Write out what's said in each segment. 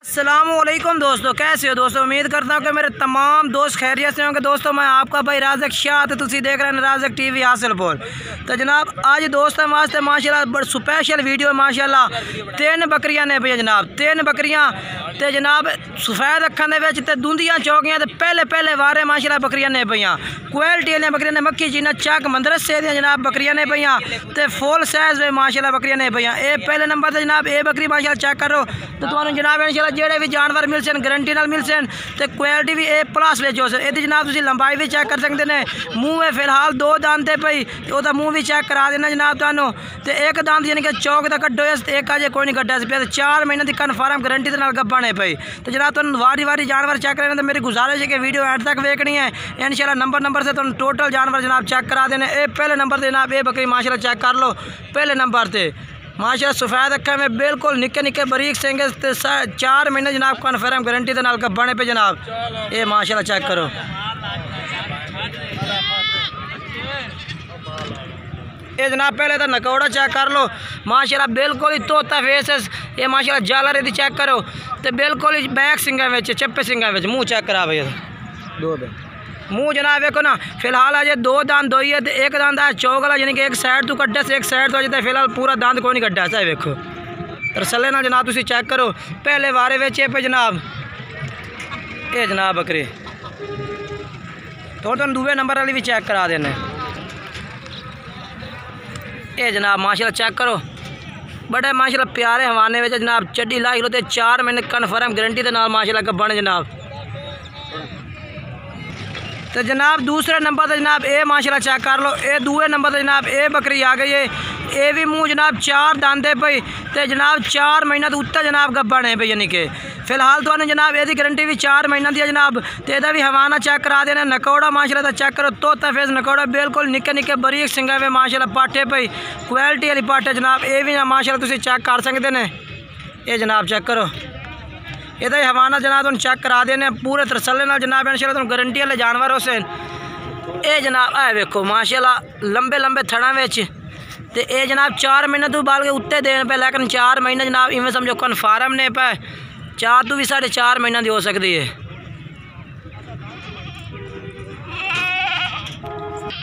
अस्सलामुअलैकुम दोस्तों, कैसे हो दोस्तों। उम्मीद करता हूँ कि मेरे तमाम दोस्त खैरियत से होंगे। दोस्तों मैं आपका भाई राज़क शाह, तो तुसी देख रहे हैं राज़क टीवी हासिलपुर। तो जनाब आज दोस्तों वास्ते माशाल्लाह बड़ स्पेशल वीडियो माशाल्लाह 3 बकरियां ने भैया जनाब, 3 बकरियां ते जनाब सफ़ेद अखां दे विच ते दुंदियां चौकियां ते पहले वारे माशाल्लाह बकरियां ने भैया। क्वालिटी वाली बकरियां ने, मक्खी चीना चक मदरसे दी जनाब बकरियां ने भैया ते फुल साइज में माशाल्लाह बकरियां ने भैया। ये पहले नंबर ते जनाब ये बकरी माशाल्लाह चेक करो तो तुहानू जनाब इंशाल्लाह जेड़े भी जानवर मिल सन गारंटी नाल मिल सन ते क्वालिटी भी ए प्लस विच हो सन। इहदी जनाब तुसीं लंबाई भी चेक कर सकते हैं। मूँह में फिलहाल 2 दंद ते पई ते ओहदा मूँह भी चेक करा देना जनाब तुहानू। ते एक दंद यानी कि चौक दा कड्डो ते एक अजे कोई नहीं कड्डा सी पिया। 4 महीने की कन्फर्म गारंटी दे नाल गब्बन है पई। तो जनाब तुहानू वारी चेक करना तो मेरी गुजारिश है कि वीडियो एंड तक वेखनी है। इंशाल्लाह नंबर से तुहानू टोटल जानवर जनाब चेक करा देने। ये पहले नंबर से जनाब ये बकरी माशाल्लाह चेक कर लो। पहले नंबर से माशाल्लाह सफ़ेद अखा में बिल्कुल निक्के बारीक सिंग 4 महीने जनाब कन्फर्म गारंटी के नाल गब्बन पे जनाब। ये माशाल्लाह चेक करो। ये जनाब पहले तो नकौड़ा चेक कर लो माशाल्लाह बिल्कुल ही तोता फेस है। ये माशाल्लाह जालर यदि चेक करो तो बिल्कुल ही बैक सिंगा में चप्पे सिंगा में मूँह चेक करा भैया। 2 मूँह जनाब देखो ना फिलहाल अजे 2 दांत दोई है। एक दांत है चौक वाला यानी कि एक साइड तो कड्डा से एक साइड तो अजे फिलहाल पूरा दांत कोई नहीं कड्डा है। वेखो रसले ना जनाब तुसी चेक करो पहले वारे वेचे पे जनाब। ये जनाब बकरी तो तुम दूसरे नंबर वाली भी चेक करा देने। ये जनाब माशाल्लाह चेक करो बड़े माशाल्लाह प्यारे हवाने में जनाब चड्डी लाई लो 4 महीने कन्फर्म गारंटी के नाल माशाल्लाह गब्बन जनाब। तो जनाब दूसरे नंबर पर जनाब ये माशाल्लाह चेक कर लो। ये दूसरे नंबर पर जनाब ये बकरी आ गई है। ये भी मूँह जनाब 4 दांदे पई तो जनाब 4 महीना तो उत्ते जनाब गब्बन है पई यानी कि फिलहाल तो जनाब यदी गारंटी भी 4 महीना दी है जनाब। तो यदा भी हवाना चेक करा देना। नकौड़ा माशाल्लाह चेक करो तोता फेस नकौड़ा बिल्कुल निक्के बारीक सिंगा में माशाल्लाह पाठे पई क्वालिटी वाली पाठे जनाब। ये भी माशाल्लाह तुसीं चेक कर सकते हैं। ये जनाब चेक करो इहदा हवाना जनाब तुम चेक करा देने पूरे तरसले नाल जनाब इंशाल्लाह तुम गारंटी वाले जानवर हो सन। ये जनाब है वेखो माशाल्लाह लंबे थड़ा विच ते ये जनाब 4 महीने तो बाल के उत्ते देने पे लेकिन 4 महीने जनाब इवें समझो कन्फर्म ने पे 4 तो भी 4.5 महीना की हो सकती है।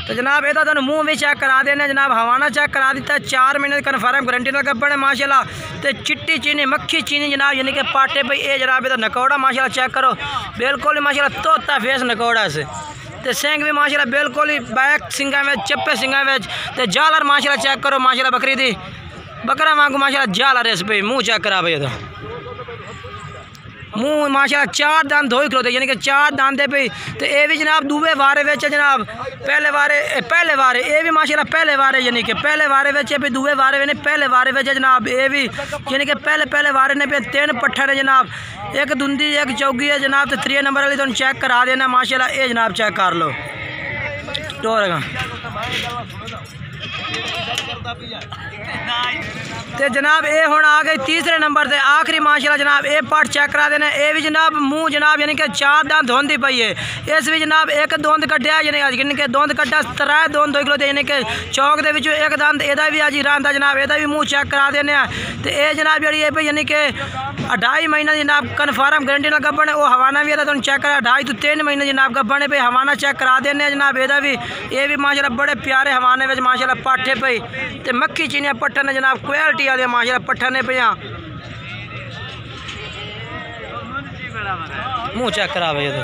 तो जनाब ये तो मूँह भी चेक करा देने जनाब हवाना चेक करा दिता 4 महीने कन्फर्म गारंटी ना गब्बन है माशाल्लाह। तो चिट्टी चीनी मक्खी चीनी जनाब यानी कि पाटे पे ये जनाब ये तो नकौड़ा माशाल्लाह चेक करो बिल्कुल ही माशाल्लाह तोता फेस नकौड़ा से। तो सिंग भी माशाल्लाह बिल्कुल ही बैक सिंगा में चप्पे सिंगा में तो जालर माशाल्लाह चेक करो माशाल्लाह बकरी दी बकरा वांगू माशाल्लाह जालर इस पे मूँह चेक करा भैया। तो मूँह माशाल्लाह 4 दांत धोई खलोते यानी कि 4 दांत पे तो ये भी जनाब दूबे वारे वेच जनाब पहले वारे ये भी माशाल्लाह पहले वारे यानी कि पहले वारे वेचे पे दूबे वारे ने पहले वारे वेचे जनाब। ये भी यानी कि पहले वारे ने पे 3 पट्ठर है जनाब, एक दुंदी एक चौकी है जनाब। तो 3 नंबर वाली तुम चेक करा देना माशाल्लाह। ये जनाब चेक कर लो तो जनाब ये हुण आ गई तीसरे नंबर से आखिरी माशाल्लाह जनाब ये पार्ट चेक करा देना। ये भी जनाब मूँह जनाब यानी कि 4 दांत धोंदी पई है। इस भी जनाब एक दोंद कड्ढिया यानी कि दोंद कड्ढा 3 दोंद धोई खलोते यानी कि चौक दे विचों एक दंद एदा भी अज रहा जनाब। एदा भी मूँह चेक करा देने। तो ये जनाब जी ये यानी कि 2.5 महीना जनाब कन्फर्म गारंटी ना गब्बन है। वो हवाना भी तुम चेक करा 2.5 तो 3 महीने जनाब गब्बन है पे हवाना चेक करा देने जनाब। एदा भी ये भी माशाल्लाह बड़े प्यारे हवाने में माशाल्लाह पाठे पई तो मक्खी चीनिया पट्ठन ने जनाब क्वालिटी वाले माशाल्लाह पट्ठन ने पिया। मूँह चेक करा भैया। तो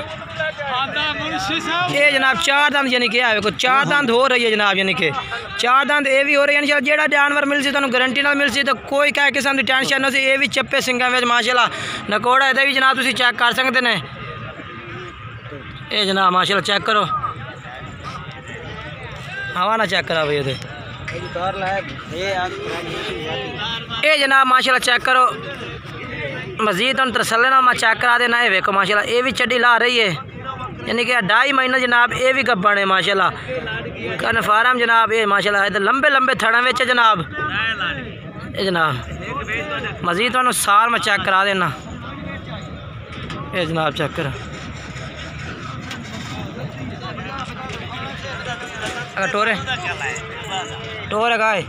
ये जनाब 4 दांत यानी कि है 4 दांत हो रही है जनाब यानी कि 4 दांत ये भी हो रही है। जेड़ा जानवर मिल सी तुहानू गारंटी नाल मिल सी तो कोई क्या किस्म की टेंशन नहीं सी। ये भी चप्पे सिंगा में माशाल्लाह नकौड़ा इहदा भी जनाब तुसीं चेक कर सकते हैं। ये जनाब माशाल्लाह चेक करो हवाना चेक करा भैया। ये जनाब माशाल्लाह चेक करो मजीद हम तसल्ले नाल चेक करा देना। ये वेखो माशाल्लाह ये भी चड्डी ला रही है यानी कि 2.5 महीना जनाब। ये भी गब्बन है माशाल्लाह कन्फर्म जनाब। ये माशाल्लाह इधर लंबे थड़ा में जनाब। ये जनाब मजीद तुहानू सार में चेक करा देना। ये जनाब चेक करो टोरे गाय